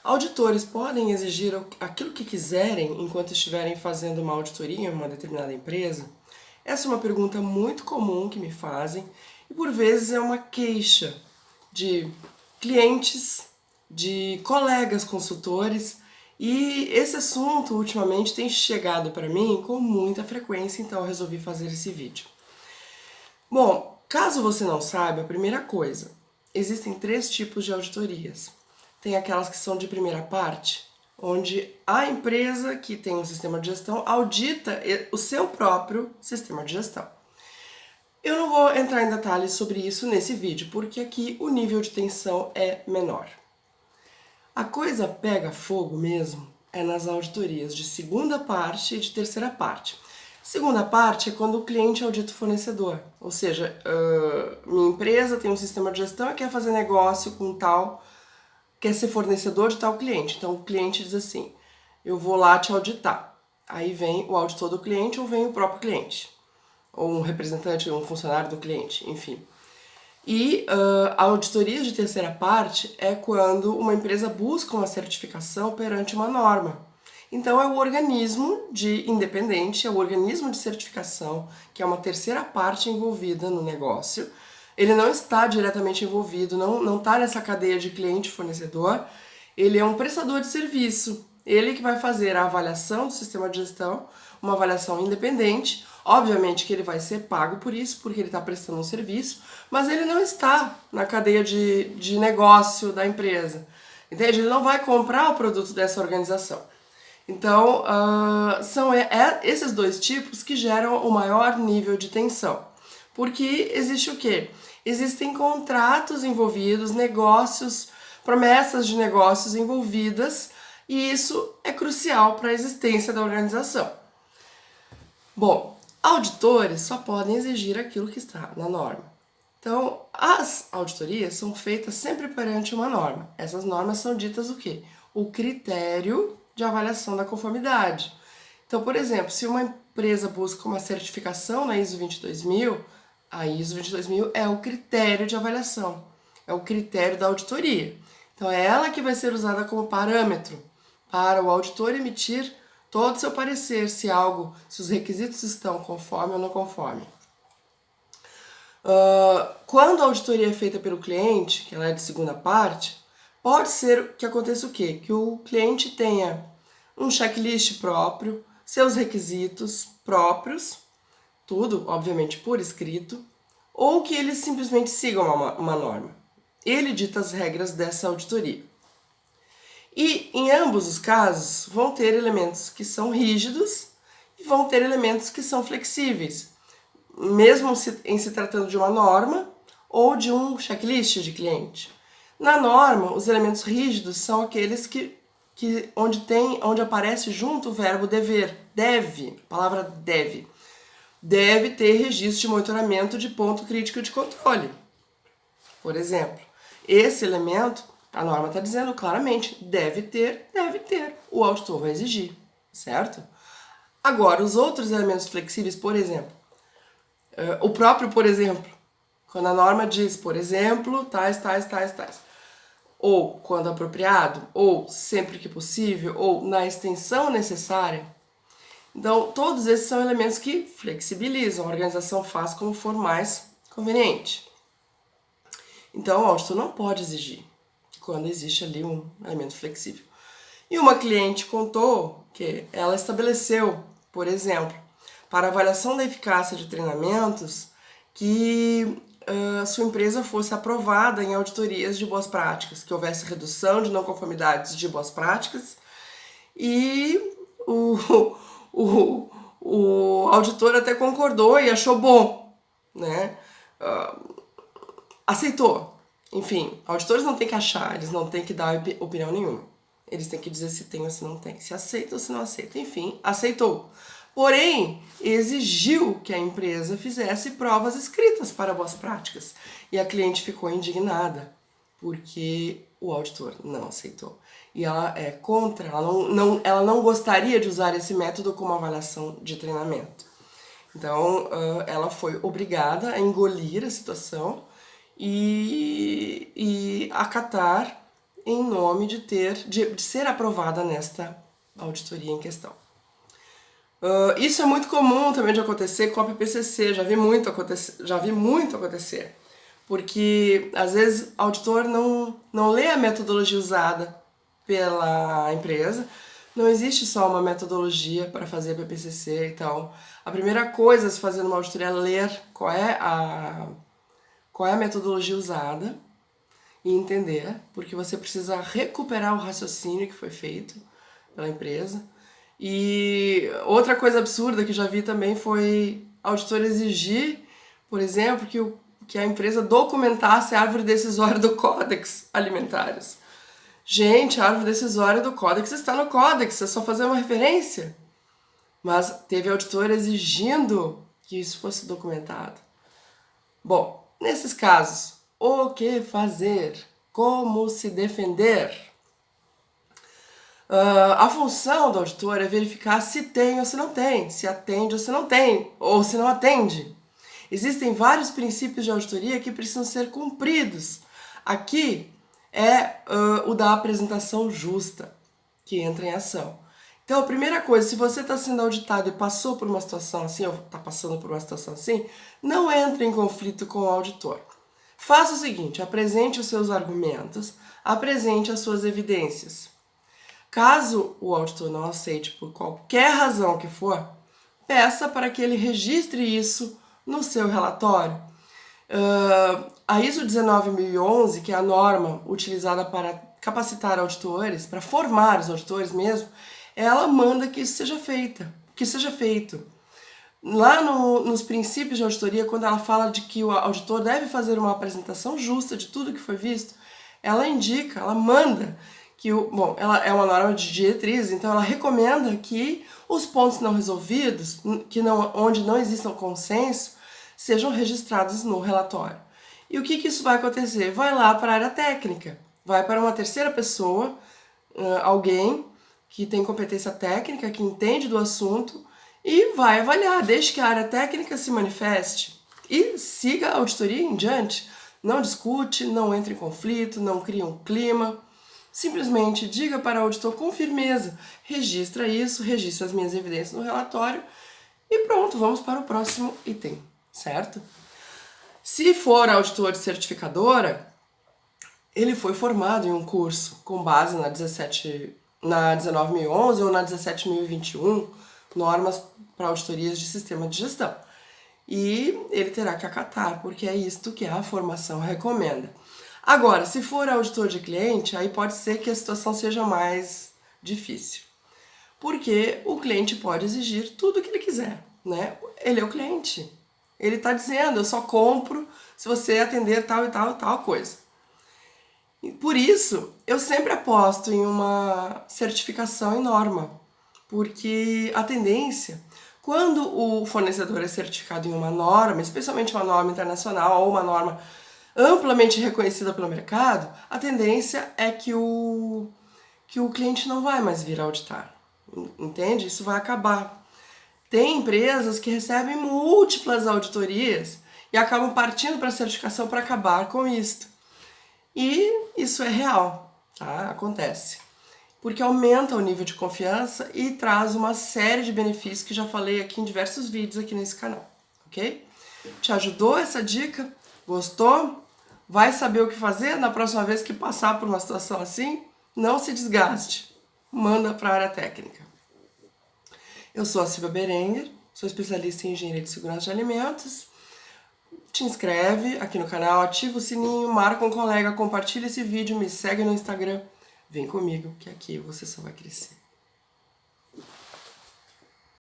Auditores podem exigir aquilo que quiserem enquanto estiverem fazendo uma auditoria em uma determinada empresa? Essa é uma pergunta muito comum que me fazem e por vezes é uma queixa de clientes, de colegas consultores, e esse assunto ultimamente tem chegado para mim com muita frequência, então eu resolvi fazer esse vídeo. Bom, caso você não saiba, a primeira coisa, existem 3 tipos de auditorias. Tem aquelas que são de primeira parte, onde a empresa que tem um sistema de gestão audita o seu próprio sistema de gestão. Eu não vou entrar em detalhes sobre isso nesse vídeo, porque aqui o nível de tensão é menor. A coisa pega fogo mesmo é nas auditorias de segunda parte e de terceira parte. Segunda parte é quando o cliente audita o fornecedor, ou seja, minha empresa tem um sistema de gestão e quer fazer negócio com tal, quer ser fornecedor de tal cliente. Então o cliente diz assim, eu vou lá te auditar. Aí vem o auditor do cliente ou vem o próprio cliente, ou um representante, um funcionário do cliente, enfim. E a auditoria de terceira parte é quando uma empresa busca uma certificação perante uma norma. Então é o organismo independente, é o organismo de certificação, que é uma terceira parte envolvida no negócio. Ele não está diretamente envolvido, não está nessa cadeia de cliente-fornecedor, ele é um prestador de serviço. Ele que vai fazer a avaliação do sistema de gestão, uma avaliação independente. Obviamente que ele vai ser pago por isso, porque ele está prestando um serviço, mas ele não está na cadeia de negócio da empresa. Entende? Ele não vai comprar o produto dessa organização. Então, são esses 2 tipos que geram o maior nível de tensão. Porque existe o quê? Existem contratos envolvidos, negócios, promessas de negócios envolvidas, e isso é crucial para a existência da organização. Bom, auditores só podem exigir aquilo que está na norma. Então, as auditorias são feitas sempre perante uma norma. Essas normas são ditas o quê? O critério de avaliação da conformidade. Então, por exemplo, se uma empresa busca uma certificação na ISO 22000, a ISO 22000 é o critério de avaliação, é o critério da auditoria. Então, é ela que vai ser usada como parâmetro para o auditor emitir todo o seu parecer, se os requisitos estão conforme ou não conforme. Quando a auditoria é feita pelo cliente, que ela é de segunda parte, pode ser que aconteça o quê? Que o cliente tenha um checklist próprio, seus requisitos próprios, tudo, obviamente, por escrito, ou que eles simplesmente sigam uma norma. Ele dita as regras dessa auditoria. E em ambos os casos vão ter elementos que são rígidos e vão ter elementos que são flexíveis, mesmo em se tratando de uma norma ou de um checklist de cliente. Na norma, os elementos rígidos são aqueles onde aparece junto o verbo dever, deve, a palavra deve. Deve ter registro de monitoramento de ponto crítico de controle, por exemplo. Esse elemento, a norma está dizendo claramente, deve ter, o auditor vai exigir, certo? Agora, os outros elementos flexíveis, por exemplo, o próprio por exemplo, quando a norma diz, por exemplo, tais, ou quando apropriado, ou sempre que possível, ou na extensão necessária. Então, todos esses são elementos que flexibilizam, a organização faz como for mais conveniente. Então, o auditor não pode exigir quando existe ali um elemento flexível. E uma cliente contou que ela estabeleceu, por exemplo, para avaliação da eficácia de treinamentos, que sua empresa fosse aprovada em auditorias de boas práticas, que houvesse redução de não conformidades de boas práticas, e o auditor até concordou e achou bom, né? Aceitou. Enfim, auditores não têm que achar, eles não têm que dar opinião nenhuma. Eles têm que dizer se tem ou se não tem, se aceita ou se não aceita. Enfim, aceitou. Porém, exigiu que a empresa fizesse provas escritas para boas práticas. E a cliente ficou indignada, porque o auditor não aceitou. E ela é contra, ela não gostaria de usar esse método como avaliação de treinamento. Então, ela foi obrigada a engolir a situação e acatar em nome de ser aprovada nesta auditoria em questão. Isso é muito comum também de acontecer com a PPCC, já vi muito acontecer, porque às vezes o auditor não lê a metodologia usada pela empresa, não existe só uma metodologia para fazer a PPCC, então a primeira coisa a se fazer numa auditoria é ler qual é a metodologia usada e entender, porque você precisa recuperar o raciocínio que foi feito pela empresa. E outra coisa absurda que já vi também foi auditor exigir, por exemplo, que a empresa documentasse a árvore decisória do Códex Alimentários. Gente, a árvore decisória do Códex está no Códex, é só fazer uma referência. Mas teve auditor exigindo que isso fosse documentado. Bom, nesses casos, o que fazer? Como se defender? A função do auditor é verificar se tem ou se não tem, se atende ou se não tem, ou se não atende. Existem vários princípios de auditoria que precisam ser cumpridos. Aqui é o da apresentação justa, que entra em ação. Então, a primeira coisa, se você está sendo auditado e passou por uma situação assim, ou está passando por uma situação assim, não entre em conflito com o auditor. Faça o seguinte, apresente os seus argumentos, apresente as suas evidências. Caso o auditor não aceite por qualquer razão que for, peça para que ele registre isso no seu relatório. A ISO 19011, que é a norma utilizada para capacitar auditores, para formar os auditores mesmo, ela manda que isso seja feito. Lá nos princípios de auditoria, quando ela fala de que o auditor deve fazer uma apresentação justa de tudo que foi visto, ela indica, ela manda que ela é uma norma de diretriz, então ela recomenda que os pontos não resolvidos, onde não exista consenso, sejam registrados no relatório. E o que isso vai acontecer? Vai lá para a área técnica, vai para uma terceira pessoa, alguém que tem competência técnica, que entende do assunto, e vai avaliar, desde que a área técnica se manifeste e siga a auditoria em diante. Não discute, não entre em conflito, não cria um clima. Simplesmente diga para o auditor com firmeza, registra isso, registra as minhas evidências no relatório e pronto, vamos para o próximo item, certo? Se for auditor de certificadora, ele foi formado em um curso com base na 19011 ou na 17021, normas para auditorias de sistema de gestão. E ele terá que acatar, porque é isto que a formação recomenda. Agora, se for auditor de cliente, aí pode ser que a situação seja mais difícil. Porque o cliente pode exigir tudo o que ele quiser, né? Ele é o cliente. Ele está dizendo, eu só compro se você atender tal e tal e tal coisa. E por isso, eu sempre aposto em uma certificação em norma. Porque a tendência, quando o fornecedor é certificado em uma norma, especialmente uma norma internacional ou uma norma amplamente reconhecida pelo mercado, a tendência é que o cliente não vai mais vir auditar, entende? Isso vai acabar. Tem empresas que recebem múltiplas auditorias e acabam partindo para a certificação para acabar com isto. E isso é real, tá? Acontece. Porque aumenta o nível de confiança e traz uma série de benefícios que já falei aqui em diversos vídeos aqui nesse canal, ok? Te ajudou essa dica? Gostou? Vai saber o que fazer na próxima vez que passar por uma situação assim? Não se desgaste. Manda para a área técnica. Eu sou a Silvia Berenguer, sou especialista em engenharia de segurança de alimentos. Te inscreve aqui no canal, ativa o sininho, marca um colega, compartilha esse vídeo, me segue no Instagram. Vem comigo que aqui você só vai crescer.